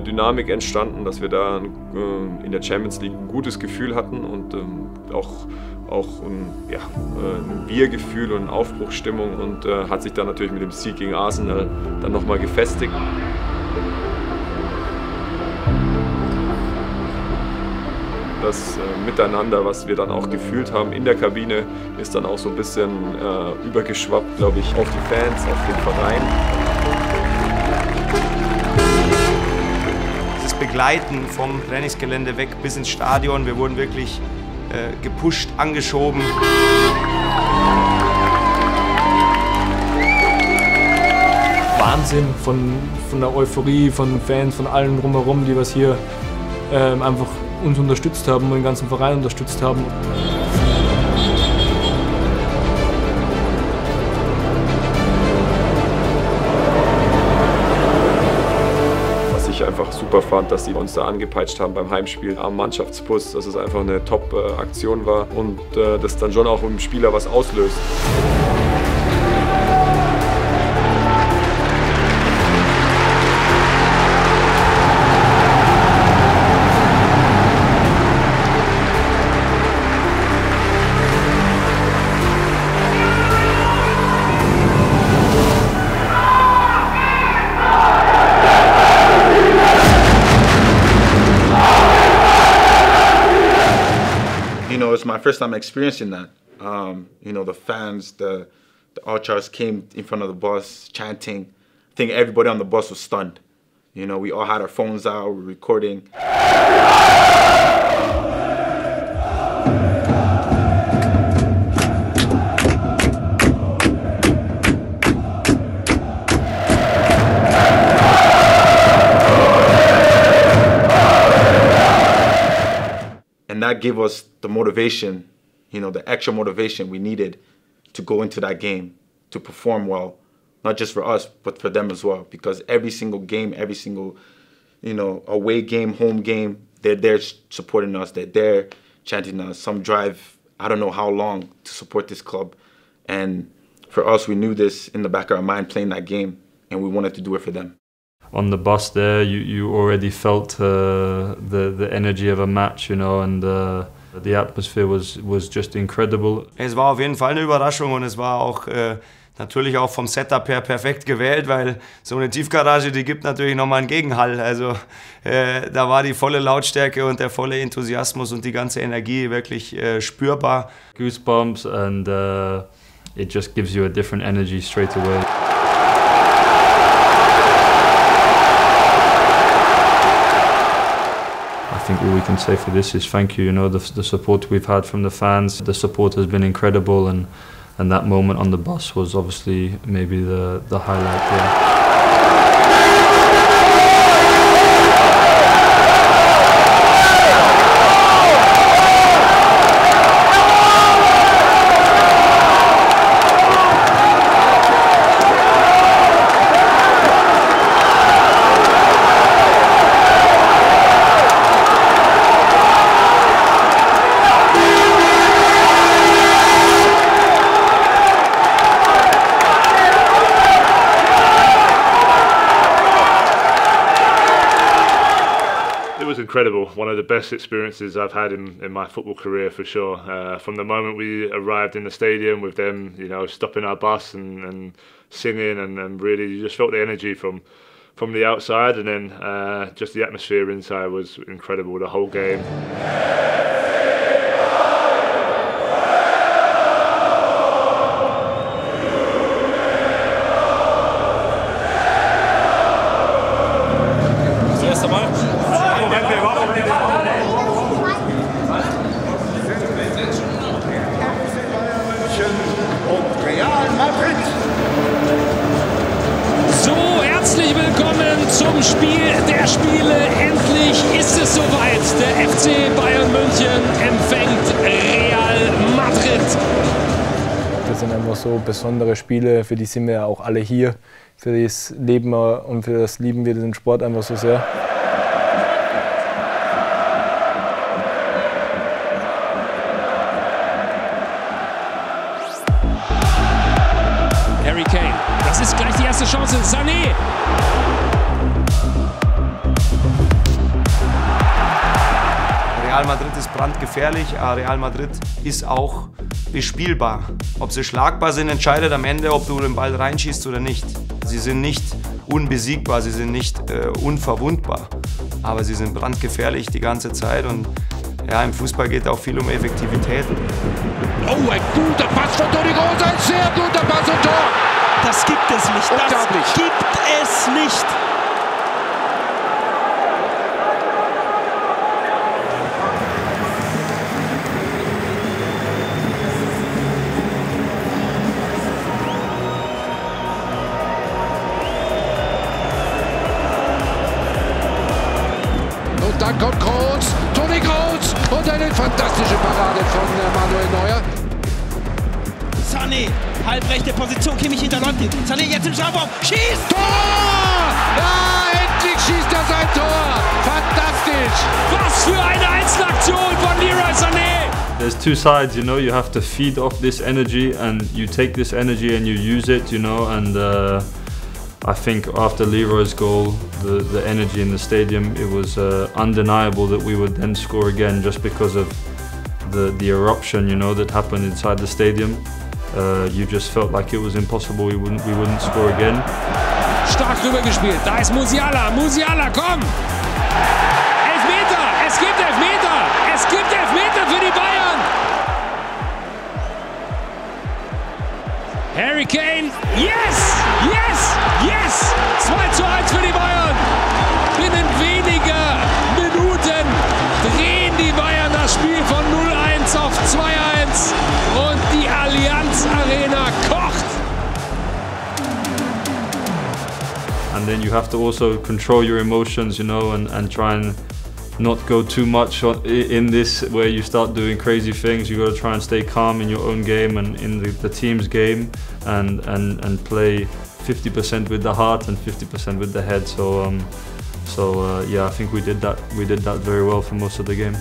Speaker 13: Dynamik entstanden, dass wir da in der Champions League ein gutes Gefühl hatten und auch ein Wir-Gefühl und eine Aufbruchsstimmung und hat sich dann natürlich mit dem Sieg gegen Arsenal dann nochmal gefestigt. Das Miteinander, was wir dann auch gefühlt haben in der Kabine, ist dann auch so ein bisschen übergeschwappt, glaube ich, auf die Fans, auf den Verein.
Speaker 8: Das Begleiten vom Trainingsgelände weg bis ins Stadion, wir wurden wirklich gepusht, angeschoben.
Speaker 26: Wahnsinn von der Euphorie, von Fans, von allen drumherum, die was hier einfach uns unterstützt haben und den ganzen Verein unterstützt haben.
Speaker 13: Was ich einfach super fand, dass sie uns da angepeitscht haben beim Heimspiel am Mannschaftsbus, dass es einfach eine Top-Aktion war und das dann schon auch im Spieler was auslöst.
Speaker 2: It's my first time experiencing that. You know, the fans, the Archers came in front of the bus chanting. I think everybody on the bus was stunned. You know, we all had our phones out, we were recording. And that gave us the motivation, you know, the extra motivation we needed to go into that game, to perform well, not just for us, but for them as well. Because every single game, every single, you know, away game, home game, they're there supporting us, they're there chanting us. Some drive, I don't know how long, to support this club. And for us, we knew this in the back of our mind playing that game, and we wanted to do it for them.
Speaker 1: On the bus there, you already felt the energy of a match, you know, and the atmosphere was just incredible.
Speaker 8: Es war auf jeden Fall eine Überraschung und es war auch natürlich auch vom Setup her perfekt gewählt, weil so eine Tiefgarage, die gibt natürlich nochmal einen Gegenhall. Also da war die volle Lautstärke und der volle Enthusiasmus und die ganze Energie wirklich spürbar.
Speaker 1: Goosebumps and it just gives you a different energy straight away. I think all we can say for this is thank you. You know, the support we've had from the fans, the support has been incredible, and that moment on the bus was obviously maybe the highlight. Yeah.
Speaker 7: Incredible, one of the best experiences I've had in my football career for sure. From the moment we arrived in the stadium with them, you know, stopping our bus and singing and really you just felt the energy from the outside, and then just the atmosphere inside was incredible the whole game.
Speaker 12: Zum Spiel der Spiele. Endlich ist es soweit. Der FC Bayern München empfängt Real Madrid.
Speaker 26: Das sind einfach so besondere Spiele, für die sind wir ja auch alle hier. Für das leben wir und für das lieben wir den Sport einfach so sehr.
Speaker 12: Harry Kane, das ist gleich die erste Chance. Sané.
Speaker 15: Real Madrid ist brandgefährlich, Real Madrid ist auch bespielbar. Ob sie schlagbar sind, entscheidet am Ende, ob du den Ball reinschießt oder nicht. Sie sind nicht unbesiegbar, sie sind nicht unverwundbar, aber sie sind brandgefährlich die ganze Zeit und ja, im Fußball geht auch viel um Effektivität.
Speaker 11: Oh, ein guter Pass von Toni Kroos, ein sehr guter Pass und Tor!
Speaker 3: Das gibt es nicht, das gibt es nicht!
Speaker 11: Dann kommt Kroos, Toni Kroos und eine fantastische Parade von Manuel Neuer.
Speaker 3: Sané, halbrechte Position, Kimmich hinterläuft ihn. Sané jetzt im Strafraum, schießt!
Speaker 11: Tor! Ja, endlich schießt er sein Tor! Fantastisch!
Speaker 12: Was für eine Einzelaktion von Leroy Sané!
Speaker 1: There's two sides, you know, you have to feed off this energy and you take this energy and you use it, you know, and I think after Leroy's goal, the energy in the stadium, it was undeniable that we would then score again just because of the eruption, you know, that happened inside the stadium. You just felt like it was impossible we wouldn't score again.
Speaker 12: Stark rübergespielt, da ist Musiala, Musiala, komm! Elfmeter, es gibt Elfmeter, es gibt Elfmeter für die Bayern! Harry Kane, yes, yes, yes! 2:1 für die Bayern! Binnen weniger Minuten drehen die Bayern das Spiel von 0:1 auf 2:1 und die Allianz Arena kocht!
Speaker 1: And then you have to also control your emotions, you know, and try and not go too much in this where you start doing crazy things. You got to try and stay calm in your own game and in the team's game, and play 50% with the heart and 50% with the head. So yeah, I think we did that very well for most of the game.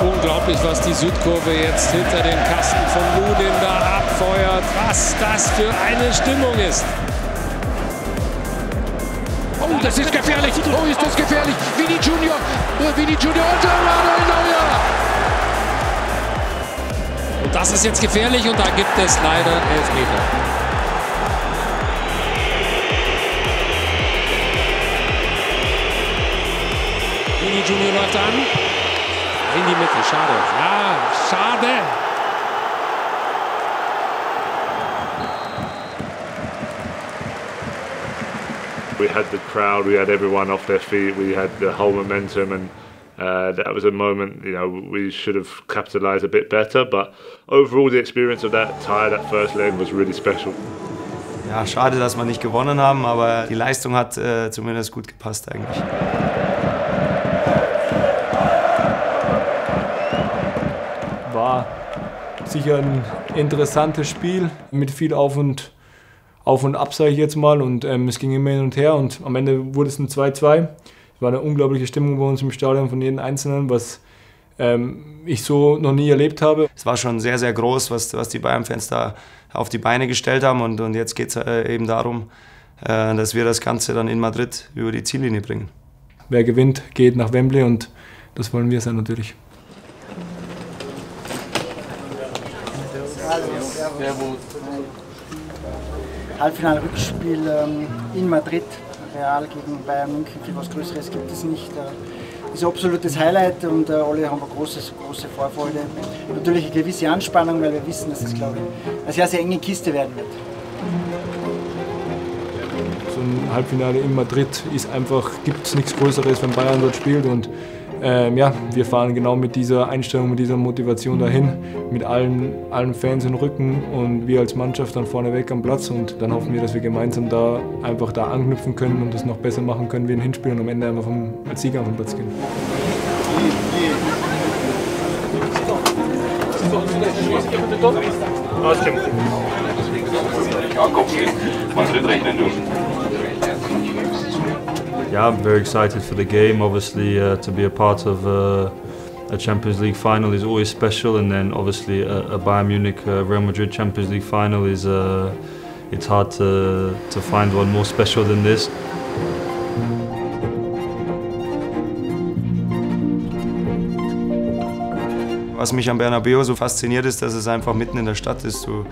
Speaker 12: Unglaublich, was die Südkurve jetzt hinter den Kasten von Lunin da abfeuert. Was das für eine Stimmung ist.
Speaker 11: Oh, das ist gefährlich. Oh, ist das gefährlich. Vini Junior und Manuel Neuer.
Speaker 12: Und das ist jetzt gefährlich und da gibt es leider Elfmeter. Vini Junior läuft an. In die Mitte, schade. Ja, schade.
Speaker 7: We had the crowd, we had everyone off their feet, we had the whole momentum, and that was a moment, we should have capitalised a bit better, but overall the experience of that tie, that first leg was really special.
Speaker 8: Ja, schade, dass wir nicht gewonnen haben, aber die Leistung hat zumindest gut gepasst eigentlich.
Speaker 26: War sicher ein interessantes Spiel mit viel Auf und Ab, sage ich jetzt mal, und es ging immer hin und her und am Ende wurde es ein 2-2. Es war eine unglaubliche Stimmung bei uns im Stadion von jedem Einzelnen, was ich so noch nie erlebt habe.
Speaker 8: Es war schon sehr, sehr groß, was die Bayern-Fans da auf die Beine gestellt haben und jetzt geht es eben darum, dass wir das Ganze dann in Madrid über die Ziellinie bringen.
Speaker 26: Wer gewinnt, geht nach Wembley und das wollen wir sein natürlich.
Speaker 4: Halbfinale-Rückspiel in Madrid, Real gegen Bayern München, was Größeres gibt es nicht. Das ist ein absolutes Highlight und alle haben eine große Vorfreude. Natürlich eine gewisse Anspannung, weil wir wissen, dass es, glaube ich, eine sehr, sehr enge Kiste werden wird.
Speaker 26: So ein Halbfinale in Madrid ist einfach, gibt es nichts Größeres, wenn Bayern dort spielt und ja, wir fahren genau mit dieser Einstellung, mit dieser Motivation dahin, mit allen Fans im Rücken und wir als Mannschaft dann vorneweg am Platz und dann hoffen wir, dass wir gemeinsam da anknüpfen können und das noch besser machen können wie ein Hinspiel und am Ende einfach als Sieger auf den Platz gehen.
Speaker 1: Yeah, I'm very excited for the game. Obviously, to be a part of a Champions League final is always special, and then obviously a Bayern Munich Real Madrid Champions League final is it's hard to find one more special than this.
Speaker 8: Was mich am Bernabeu so fasziniert ist, dass es einfach mitten in der Stadt ist. Du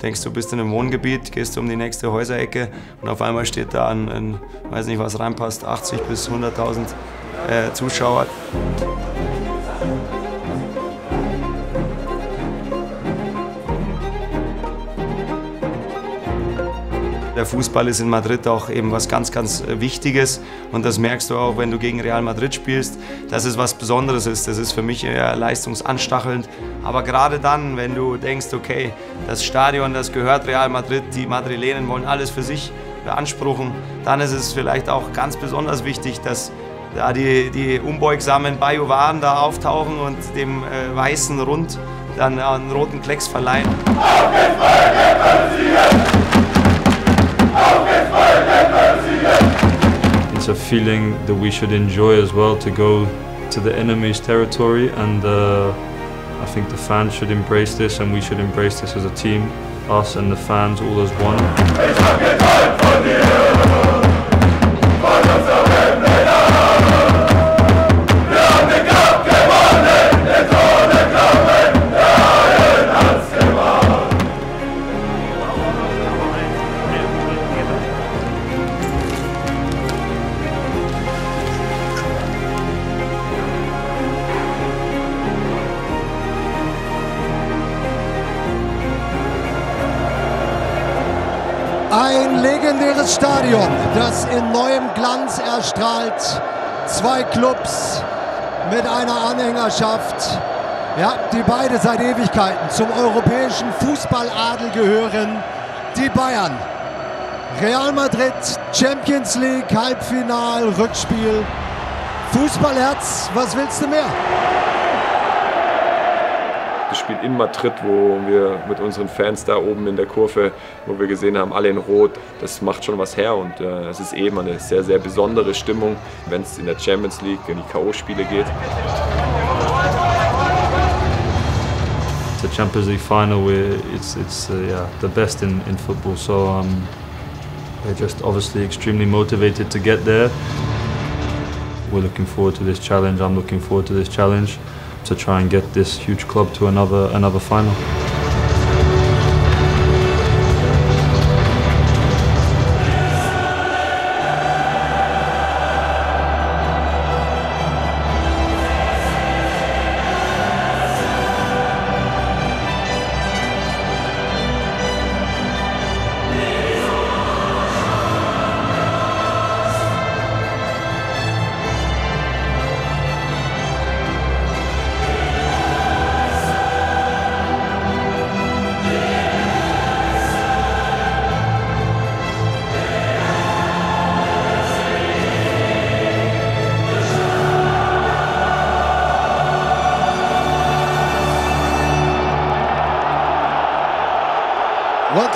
Speaker 8: denkst, du bist in einem Wohngebiet, gehst um die nächste Häuserecke und auf einmal steht da ein weiß nicht was reinpasst, 80.000 bis 100.000 Zuschauer. Der Fußball ist in Madrid auch eben was ganz, ganz Wichtiges und das merkst du auch, wenn du gegen Real Madrid spielst, dass es was Besonderes ist. Das ist für mich eher leistungsanstachelnd. Aber gerade dann, wenn du denkst, okay, das Stadion, das gehört Real Madrid, die Madrilenen wollen alles für sich beanspruchen, dann ist es vielleicht auch ganz besonders wichtig, dass da die unbeugsamen Bajuwaren da auftauchen und dem weißen Rund dann einen roten Klecks verleihen.
Speaker 1: It's a feeling that we should enjoy as well, to go to the enemy's territory, and I think the fans should embrace this and we should embrace this as a team, us and the fans all as one.
Speaker 24: Ein legendäres Stadion, das in neuem Glanz erstrahlt. Zwei Clubs mit einer Anhängerschaft, ja, die beide seit Ewigkeiten zum europäischen Fußballadel gehören. Die Bayern. Real Madrid, Champions League, Halbfinal, Rückspiel. Fußballherz, was willst du mehr?
Speaker 13: Das Spiel in Madrid, wo wir mit unseren Fans da oben in der Kurve, wo wir gesehen haben, alle in Rot, das macht schon was her und es ist eben eine sehr, sehr besondere Stimmung, wenn es in der Champions League in die K.O.-Spiele geht.
Speaker 1: It's a Champions League final where it's yeah, the best in football, so we're just obviously extremely motivated to get there. We're looking forward to this challenge, I'm looking forward to this challenge, to try and get this huge club to another final.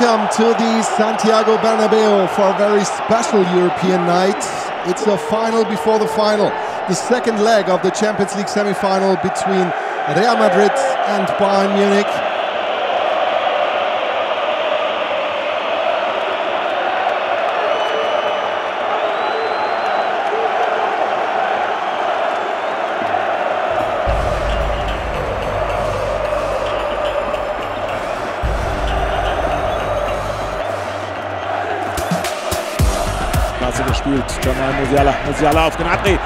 Speaker 24: welcome to the Santiago Bernabeu for a very special European night. It's the final before the final, the second leg of the Champions League semi-final between Real Madrid and Bayern Munich.
Speaker 5: Gespielt, Jamal Musiala auf Gnabry,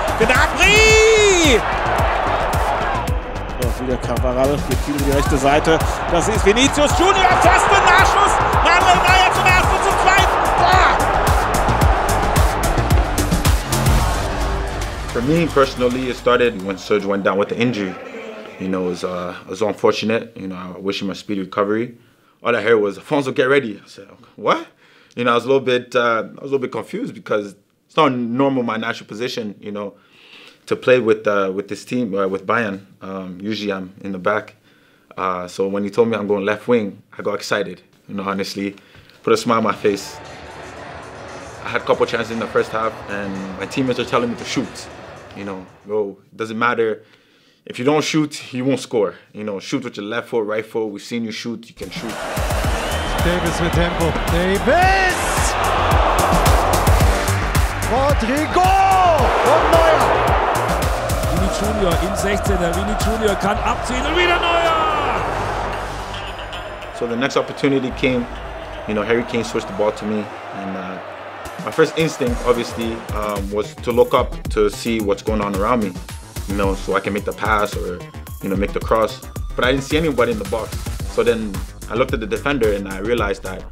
Speaker 5: So, wieder Cavaral, geht viel über die rechte Seite, das ist Vinicius Junior, fast ein Nachschuss, Manuel Neuer zum ersten und zum zweiten,
Speaker 2: For me personally, it started when Serge went down with the injury. You know, it was unfortunate. You know, I wish him a speedy recovery. All I heard was, "Afonso, get ready." I said, "What?" You know, I was a little bit confused because it's not normal my natural position. You know, to play with this team with Bayern. Usually I'm in the back. So when he told me I'm going left wing, I got excited. You know, honestly, put a smile on my face. I had a couple chances in the first half, and my teammates are telling me to shoot. You know, it doesn't matter. If you don't shoot, you won't score. You know, shoot with your left foot, right foot. We've seen you shoot, you can shoot.
Speaker 24: Davis mit Tempo. Davis! Rodrigo! Und Neuer!
Speaker 12: Vini Junior im 16er. Vini Junior kann abziehen und wieder Neuer!
Speaker 2: So the next opportunity came. You know, Harry Kane switched the ball to me, and my first instinct, obviously, was to look up to see what's going on around me. You know, so I can make the pass or, you know, make the cross. But I didn't see anybody in the box. So then I looked at the defender and I realized that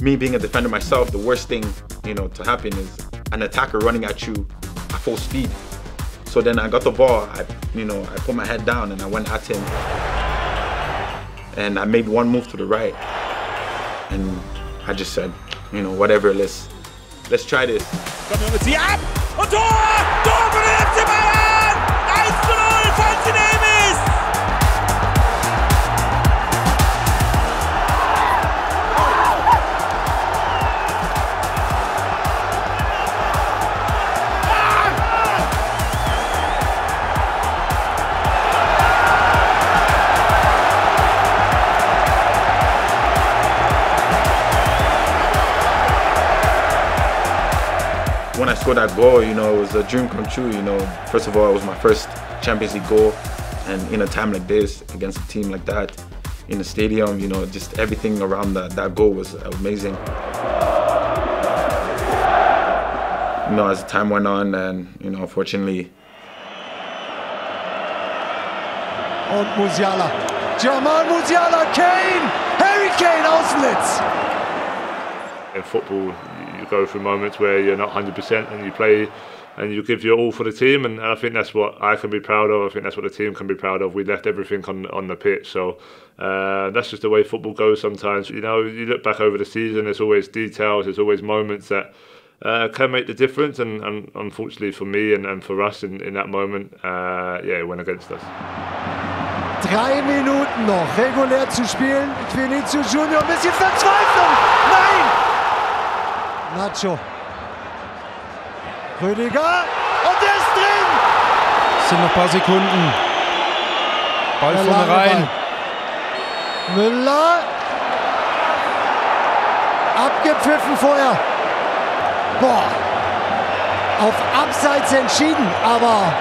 Speaker 2: me being a defender myself, the worst thing, you know, to happen is an attacker running at you at full speed. So then I got the ball, I put my head down and I went at him. And I made one move to the right. And I just said, you know, whatever, let's try this.
Speaker 5: Kommen wir mit sie ab und Tor für den FC Bayern! 1:0 Fonzie Davis!
Speaker 2: When I scored that goal, you know, it was a dream come true. You know, first of all, it was my first Champions League goal, and in a time like this, against a team like that, in the stadium, you know, just everything around that goal was amazing. You know, as time went on, and you know, unfortunately.
Speaker 24: Und Musiala, Jamal Musiala, Kane, Harry Kane, Außenlitz.
Speaker 7: In football, you go through moments where you're not 100% and you play and you give your all for the team, and I think that's what I can be proud of. I think that's what the team can be proud of. We left everything on the pitch, so that's just the way football goes sometimes. You know, you look back over the season, there's always details, there's always moments that can make the difference, and unfortunately for me and for us in that moment, it went against us.
Speaker 24: 3 Minuten noch, regulär zu spielen. Vinicius Junior, ein bisschen Verzweiflung. Nein! Nacho. Rüdiger. Und der ist drin!
Speaker 6: Es sind noch ein paar Sekunden. Ball vorne rein.
Speaker 24: Müller. Abgepfiffen vorher. Boah. Auf Abseits entschieden, aber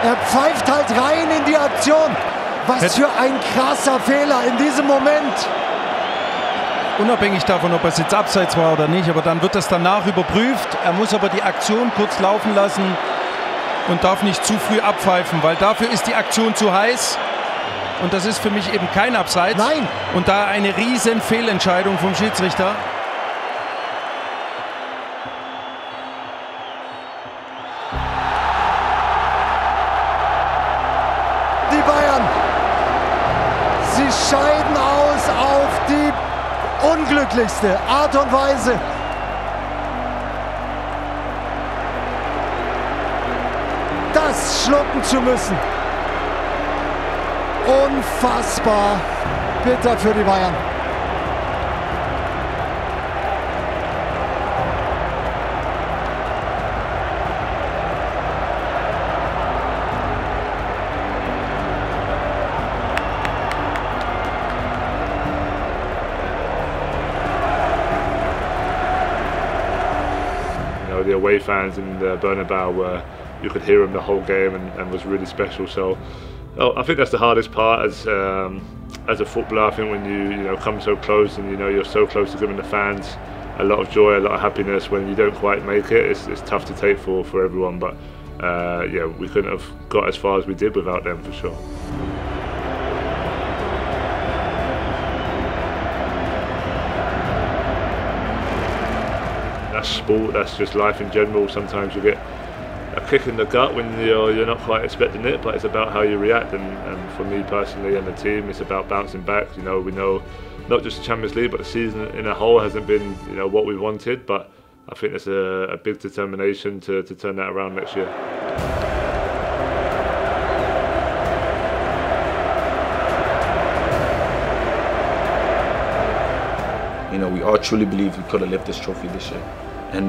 Speaker 24: er pfeift halt rein in die Aktion. Was für ein krasser Fehler in diesem Moment.
Speaker 6: Unabhängig davon, ob es jetzt abseits war oder nicht, aber dann wird das danach überprüft. Er muss aber die Aktion kurz laufen lassen und darf nicht zu früh abpfeifen, weil dafür ist die Aktion zu heiß. Und das ist für mich eben kein Abseits.
Speaker 24: Nein!
Speaker 6: Und da eine riesen Fehlentscheidung vom Schiedsrichter.
Speaker 24: Die Bayern, sie scheiden aus auf die unglücklichste Art und Weise. Das schlucken zu müssen. Unfassbar bitter für die Bayern.
Speaker 7: know, the away fans in the Bernabeu were, you could hear them the whole game, and was really special. So I think that's the hardest part as a footballer. I think when you come so close and you're so close to giving the fans a lot of joy, a lot of happiness, when you don't quite make it, it's tough to take for everyone. But yeah, we couldn't have got as far as we did without them, for sure. That's sport, that's just life in general. Sometimes you get a kick in the gut when you're not quite expecting it, but it's about how you react, and for me personally and the team, it's about bouncing back. We know not just the Champions League, but the season in a whole hasn't been what we wanted, but I think there's a big determination to turn that around next year.
Speaker 2: We all truly believe we could have lifted this trophy this year. And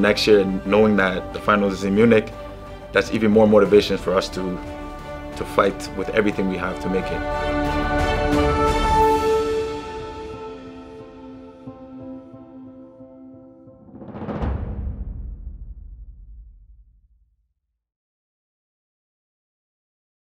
Speaker 2: next year, knowing that the finals is in Munich, that's even more motivation for us to fight with everything we have to make it.